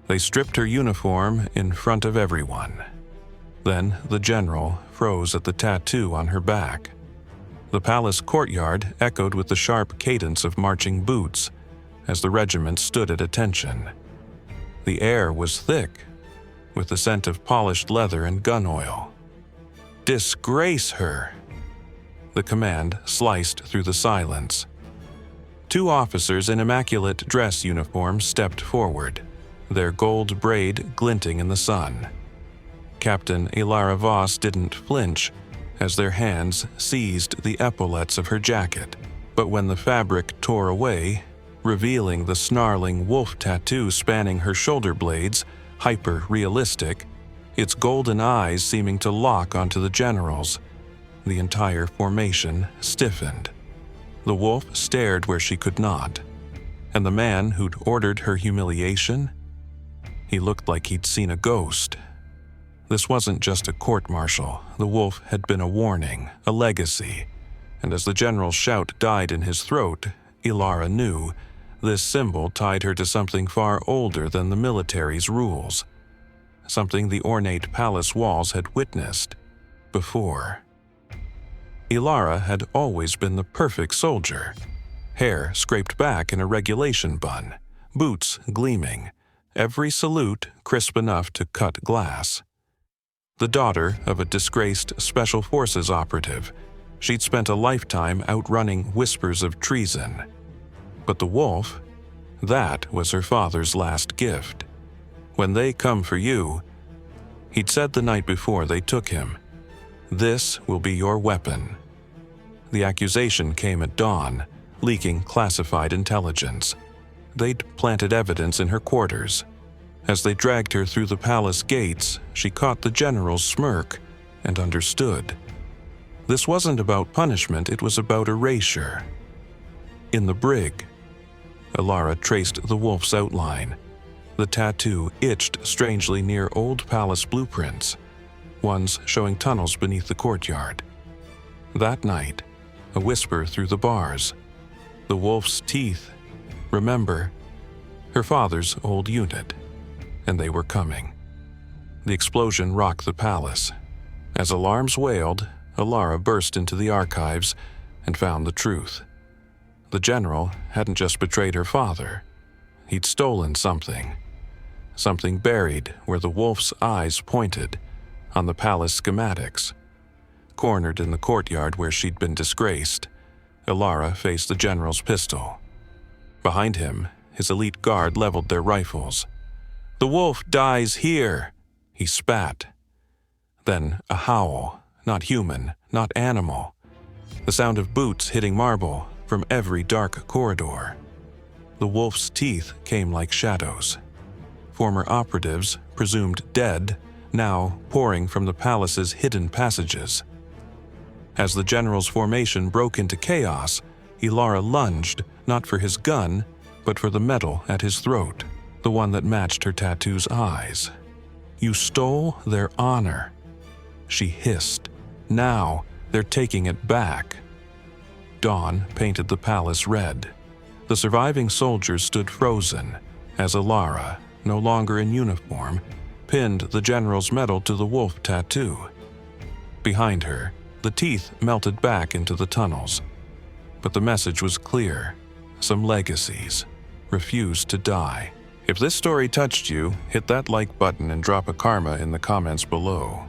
They stripped her uniform in front of everyone. Then the general froze at the tattoo on her back. The palace courtyard echoed with the sharp cadence of marching boots as the regiment stood at attention. The air was thick, with the scent of polished leather and gun oil. "Disgrace her!" The command sliced through the silence. Two officers in immaculate dress uniforms stepped forward, their gold braid glinting in the sun. Captain Elara Voss didn't flinch as their hands seized the epaulets of her jacket, but when the fabric tore away, revealing the snarling wolf tattoo spanning her shoulder blades, hyper-realistic, its golden eyes seeming to lock onto the general's, the entire formation stiffened. The wolf stared where she could not, and the man who'd ordered her humiliation, he looked like he'd seen a ghost. This wasn't just a court-martial. The wolf had been a warning, a legacy, and as the general's shout died in his throat, Elara knew this symbol tied her to something far older than the military's rules, something the ornate palace walls had witnessed before. Elara had always been the perfect soldier, hair scraped back in a regulation bun, boots gleaming, every salute crisp enough to cut glass. The daughter of a disgraced Special Forces operative, she'd spent a lifetime outrunning whispers of treason. But the wolf, that was her father's last gift. When they come for you, he'd said the night before they took him, "This will be your weapon." The accusation came at dawn, leaking classified intelligence. They'd planted evidence in her quarters. As they dragged her through the palace gates, she caught the general's smirk and understood. This wasn't about punishment, it was about erasure. In the brig, Elara traced the wolf's outline. The tattoo itched strangely near old palace blueprints, ones showing tunnels beneath the courtyard. That night, a whisper through the bars. The wolf's teeth. Remember, her father's old unit. And they were coming. The explosion rocked the palace. As alarms wailed, Elara burst into the archives and found the truth. The general hadn't just betrayed her father. He'd stolen something. Something buried where the wolf's eyes pointed, on the palace schematics. Cornered in the courtyard where she'd been disgraced, Elara faced the general's pistol. Behind him, his elite guard leveled their rifles. "The wolf dies here," he spat. Then a howl, not human, not animal. The sound of boots hitting marble from every dark corridor. The wolf's teeth came like shadows. Former operatives, presumed dead, now pouring from the palace's hidden passages. As the general's formation broke into chaos, Elara lunged, not for his gun, but for the medal at his throat, the one that matched her tattoo's eyes. "You stole their honor," she hissed. "Now they're taking it back." Dawn painted the palace red. The surviving soldiers stood frozen as Elara, no longer in uniform, pinned the general's medal to the wolf tattoo. Behind her, the teeth melted back into the tunnels. But the message was clear. Some legacies refused to die. If this story touched you, hit that like button and drop a karma in the comments below.